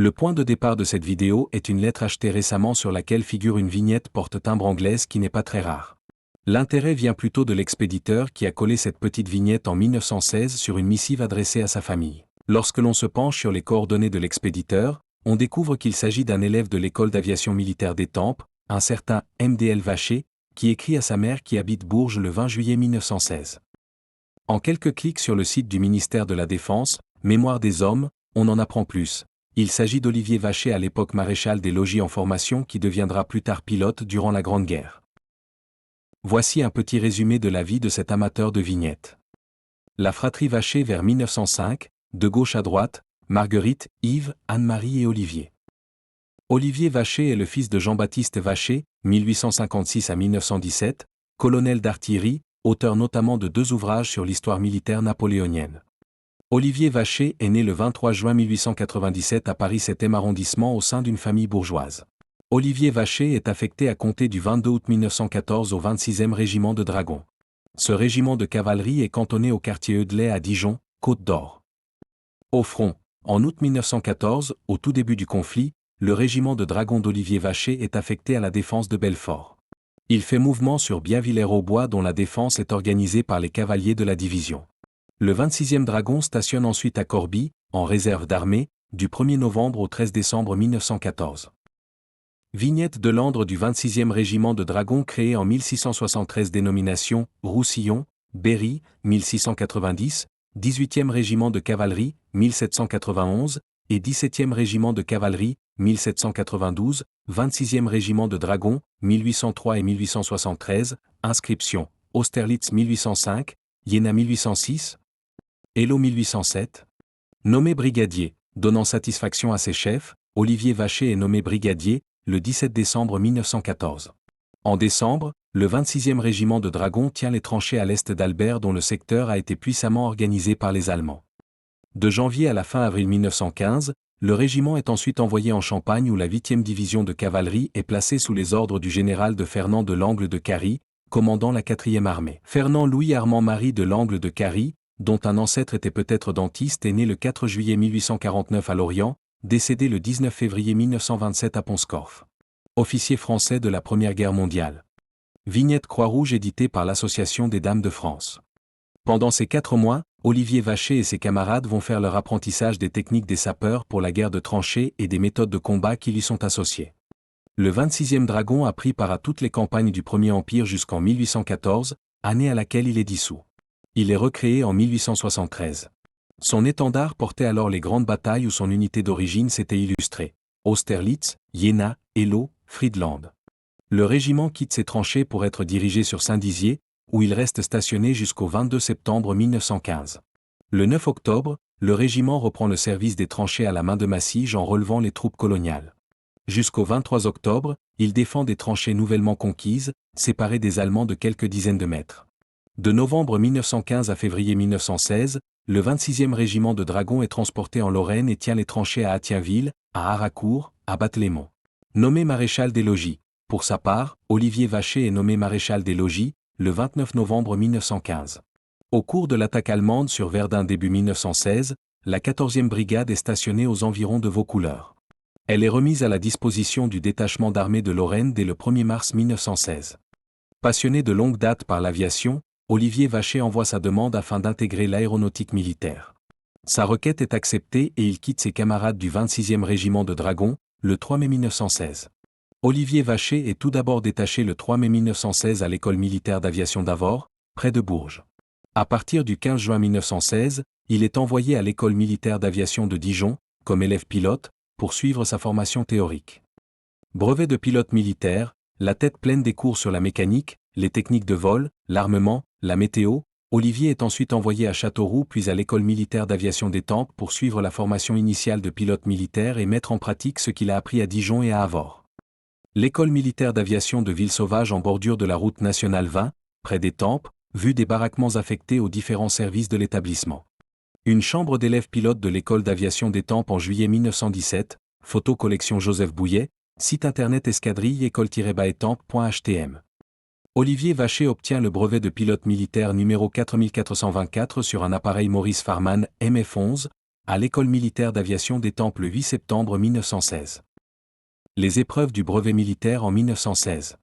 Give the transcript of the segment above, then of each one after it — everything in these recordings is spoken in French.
Le point de départ de cette vidéo est une lettre achetée récemment sur laquelle figure une vignette porte-timbre anglaise qui n'est pas très rare. L'intérêt vient plutôt de l'expéditeur qui a collé cette petite vignette en 1916 sur une missive adressée à sa famille. Lorsque l'on se penche sur les coordonnées de l'expéditeur, on découvre qu'il s'agit d'un élève de l'école d'aviation militaire d'Étampes, un certain MDL Vacher, qui écrit à sa mère qui habite Bourges le 20 juillet 1916. En quelques clics sur le site du ministère de la Défense, Mémoire des hommes, on en apprend plus. Il s'agit d'Olivier Vacher à l'époque maréchal des logis en formation qui deviendra plus tard pilote durant la Grande Guerre. Voici un petit résumé de la vie de cet amateur de vignettes. La fratrie Vacher vers 1905, de gauche à droite, Marguerite, Yves, Anne-Marie et Olivier. Olivier Vacher est le fils de Jean-Baptiste Vacher, 1856 à 1917, colonel d'artillerie, auteur notamment de 2 ouvrages sur l'histoire militaire napoléonienne. Olivier Vacher est né le 23 juin 1897 à Paris 7e arrondissement au sein d'une famille bourgeoise. Olivier Vacher est affecté à compter du 22 août 1914 au 26e régiment de dragons. Ce régiment de cavalerie est cantonné au quartier Eudelet à Dijon, Côte d'Or. Au front, en août 1914, au tout début du conflit, le régiment de dragons d'Olivier Vacher est affecté à la défense de Belfort. Il fait mouvement sur Bienvillers-au-Bois dont la défense est organisée par les cavaliers de la division. Le 26e dragon stationne ensuite à Corbie, en réserve d'armée, du 1er novembre au 13 décembre 1914. Vignette de l'ordre du 26e régiment de dragons créé en 1673 dénomination Roussillon, Berry, 1690, 18e régiment de cavalerie, 1791, et 17e régiment de cavalerie, 1792, 26e régiment de dragons, 1803 et 1873, inscription, Austerlitz 1805, Iéna 1806, Hello 1807. Nommé brigadier, donnant satisfaction à ses chefs, Olivier Vacher est nommé brigadier, le 17 décembre 1914. En décembre, le 26e régiment de dragons tient les tranchées à l'est d'Albert dont le secteur a été puissamment organisé par les Allemands. De janvier à la fin avril 1915, le régiment est ensuite envoyé en Champagne où la 8e division de cavalerie est placée sous les ordres du général de Fernand de Langle de Cary, commandant la 4e armée. Fernand Louis-Armand Marie de Langle de Cary, dont un ancêtre était peut-être dentiste, est né le 4 juillet 1849 à Lorient, décédé le 19 février 1927 à Pont-Scorff. Officier français de la Première Guerre mondiale. Vignette Croix-Rouge éditée par l'Association des Dames de France. Pendant ces 4 mois, Olivier Vacher et ses camarades vont faire leur apprentissage des techniques des sapeurs pour la guerre de tranchées et des méthodes de combat qui lui sont associées. Le 26e dragon a pris part à toutes les campagnes du Premier Empire jusqu'en 1814, année à laquelle il est dissous. Il est recréé en 1873. Son étendard portait alors les grandes batailles où son unité d'origine s'était illustrée. Austerlitz, Iéna, Eylau, Friedland. Le régiment quitte ses tranchées pour être dirigé sur Saint-Dizier, où il reste stationné jusqu'au 22 septembre 1915. Le 9 octobre, le régiment reprend le service des tranchées à la main de Massige en relevant les troupes coloniales. Jusqu'au 23 octobre, il défend des tranchées nouvellement conquises, séparées des Allemands de quelques dizaines de mètres. De novembre 1915 à février 1916, le 26e régiment de dragons est transporté en Lorraine et tient les tranchées à Attienville, à Harracourt, à Battlémont. Nommé maréchal des logis. Pour sa part, Olivier Vacher est nommé maréchal des logis, le 29 novembre 1915. Au cours de l'attaque allemande sur Verdun début 1916, la 14e brigade est stationnée aux environs de Vaucouleurs. Elle est remise à la disposition du détachement d'armée de Lorraine dès le 1er mars 1916. Passionné de longue date par l'aviation, Olivier Vacher envoie sa demande afin d'intégrer l'aéronautique militaire. Sa requête est acceptée et il quitte ses camarades du 26e régiment de dragons, le 3 mai 1916. Olivier Vacher est tout d'abord détaché le 3 mai 1916 à l'école militaire d'aviation d'Avord, près de Bourges. À partir du 15 juin 1916, il est envoyé à l'école militaire d'aviation de Dijon, comme élève pilote, pour suivre sa formation théorique. Brevet de pilote militaire, la tête pleine des cours sur la mécanique, les techniques de vol, l'armement, la météo, Olivier est ensuite envoyé à Châteauroux puis à l'école militaire d'aviation d'Étampes pour suivre la formation initiale de pilote militaire et mettre en pratique ce qu'il a appris à Dijon et à Avord. L'école militaire d'aviation de Ville-Sauvage en bordure de la route nationale 20, près d'Étampes, vue des baraquements affectés aux différents services de l'établissement. Une chambre d'élèves pilotes de l'école d'aviation d'Étampes en juillet 1917, photo collection Joseph Bouillet, site internet escadrille école-étampes.htm. Olivier Vacher obtient le brevet de pilote militaire numéro 4424 sur un appareil Maurice Farman MF-11, à l'École militaire d'aviation d'Étampes le 8 septembre 1916. Les épreuves du brevet militaire en 1916.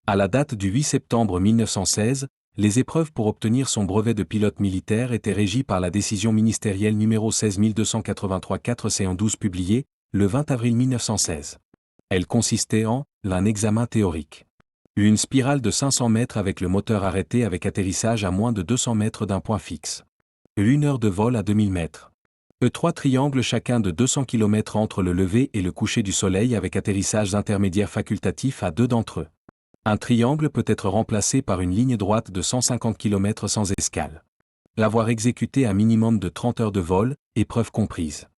À la date du 8 septembre 1916, les épreuves pour obtenir son brevet de pilote militaire étaient régies par la décision ministérielle numéro 16283-4C12 publiée, le 20 avril 1916. Elle consistait en un examen théorique. Une spirale de 500 mètres avec le moteur arrêté avec atterrissage à moins de 200 mètres d'un point fixe. 1 heure de vol à 2000 mètres. 3 triangles chacun de 200 km entre le lever et le coucher du soleil avec atterrissages intermédiaires facultatifs à 2 d'entre eux. Un triangle peut être remplacé par une ligne droite de 150 km sans escale. L'avoir exécuté un minimum de 30 heures de vol, épreuve comprise.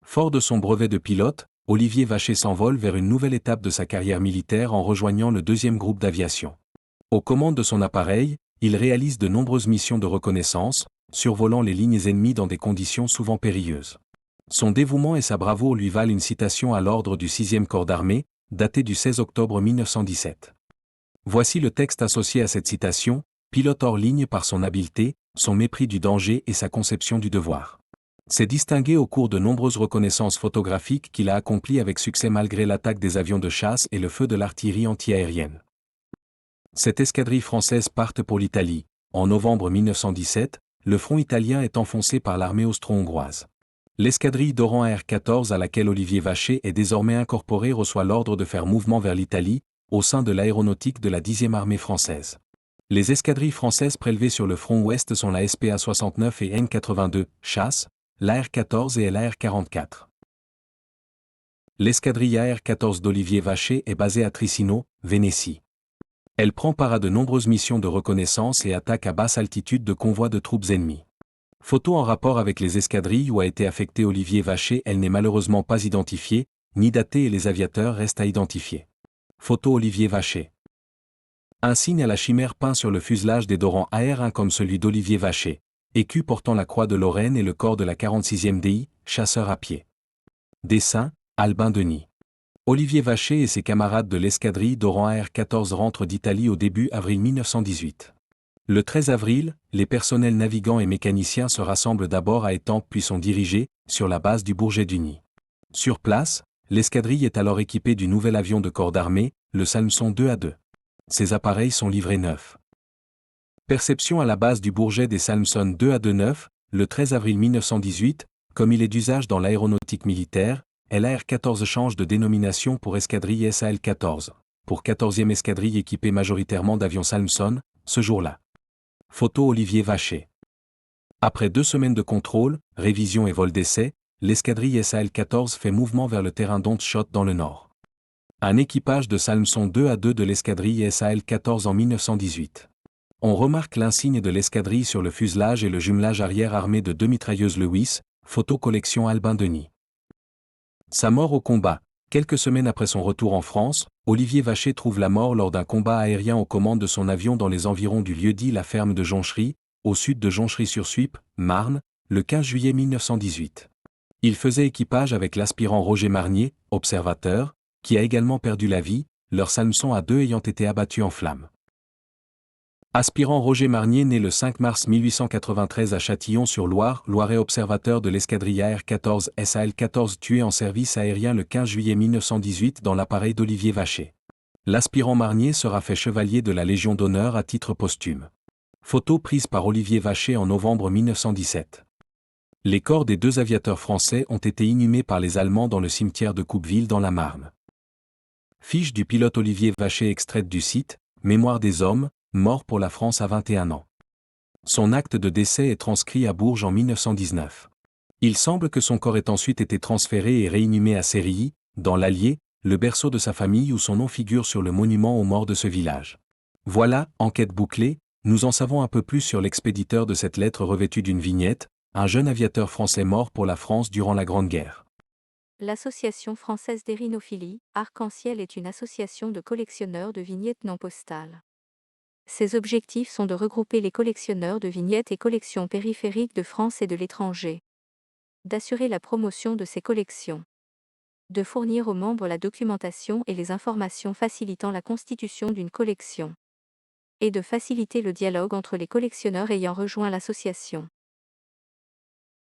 Fort de son brevet de pilote, Olivier Vacher s'envole vers une nouvelle étape de sa carrière militaire en rejoignant le 2e groupe d'aviation. Aux commandes de son appareil, il réalise de nombreuses missions de reconnaissance, survolant les lignes ennemies dans des conditions souvent périlleuses. Son dévouement et sa bravoure lui valent une citation à l'ordre du 6e corps d'armée, datée du 16 octobre 1917. Voici le texte associé à cette citation, pilote hors ligne par son habileté, son mépris du danger et sa conception du devoir. C'est distingué au cours de nombreuses reconnaissances photographiques qu'il a accomplies avec succès malgré l'attaque des avions de chasse et le feu de l'artillerie antiaérienne. Cette escadrille française part pour l'Italie. En novembre 1917, le front italien est enfoncé par l'armée austro-hongroise. L'escadrille d'Oran AR-14 à laquelle Olivier Vacher est désormais incorporé reçoit l'ordre de faire mouvement vers l'Italie, au sein de l'aéronautique de la 10e armée française. Les escadrilles françaises prélevées sur le front ouest sont la SPA-69 et N-82, chasse, l'AR-14 et l'AR-44. L'escadrille AR-14 d'Olivier Vacher est basée à Tricino, Vénétie. Elle prend part à de nombreuses missions de reconnaissance et attaque à basse altitude de convois de troupes ennemies. Photo en rapport avec les escadrilles où a été affecté Olivier Vacher, elle n'est malheureusement pas identifiée, ni datée et les aviateurs restent à identifier. Photo Olivier Vacher. Un signe à la chimère peint sur le fuselage des Doran AR1 comme celui d'Olivier Vacher, écu portant la croix de Lorraine et le corps de la 46e DI, chasseur à pied. Dessin, Albin Denis. Olivier Vacher et ses camarades de l'escadrille d'Oran AR-14 rentrent d'Italie au début avril 1918. Le 13 avril, les personnels navigants et mécaniciens se rassemblent d'abord à Étampes puis sont dirigés, sur la base du Bourget du Nid. Sur place, l'escadrille est alors équipée du nouvel avion de corps d'armée, le Salmson 2A2. Ces appareils sont livrés neufs. Perception à la base du Bourget des Salmson 2A2 neufs, le 13 avril 1918, comme il est d'usage dans l'aéronautique militaire, l'AR-14 change de dénomination pour escadrille SAL-14, pour 14e escadrille équipée majoritairement d'avions Salmson, ce jour-là. Photo Olivier Vacher. Après 2 semaines de contrôle, révision et vol d'essai, l'escadrille SAL-14 fait mouvement vers le terrain d'Hondschot dans le nord. Un équipage de Salmson 2A2 de l'escadrille SAL-14 en 1918. On remarque l'insigne de l'escadrille sur le fuselage et le jumelage arrière armé de 2 mitrailleuses Lewis, photo collection Albin Denis. Sa mort au combat. Quelques semaines après son retour en France, Olivier Vacher trouve la mort lors d'un combat aérien aux commandes de son avion dans les environs du lieu-dit la ferme de Jonchery, au sud de Jonchery-sur-Suippe, Marne, le 15 juillet 1918. Il faisait équipage avec l'aspirant Roger Marnier, observateur, qui a également perdu la vie, leur Salmson A2 ayant été abattu en flammes. Aspirant Roger Marnier né le 5 mars 1893 à Châtillon-sur-Loire, Loiret observateur de l'escadrille AR-14 SAL-14 tué en service aérien le 15 juillet 1918 dans l'appareil d'Olivier Vacher. L'aspirant Marnier sera fait chevalier de la Légion d'honneur à titre posthume. Photo prise par Olivier Vacher en novembre 1917. Les corps des 2 aviateurs français ont été inhumés par les Allemands dans le cimetière de Coupeville dans la Marne. Fiche du pilote Olivier Vacher extraite du site, Mémoire des hommes, mort pour la France à 21 ans. Son acte de décès est transcrit à Bourges en 1919. Il semble que son corps ait ensuite été transféré et réinhumé à Sérilly, dans l'Allier, le berceau de sa famille où son nom figure sur le monument aux morts de ce village. Voilà, enquête bouclée, nous en savons un peu plus sur l'expéditeur de cette lettre revêtue d'une vignette, un jeune aviateur français mort pour la France durant la Grande Guerre. L'Association française d'érinophilie, Arc-en-Ciel est une association de collectionneurs de vignettes non postales. Ses objectifs sont de regrouper les collectionneurs de vignettes et collections périphériques de France et de l'étranger, d'assurer la promotion de ces collections, de fournir aux membres la documentation et les informations facilitant la constitution d'une collection, et de faciliter le dialogue entre les collectionneurs ayant rejoint l'association.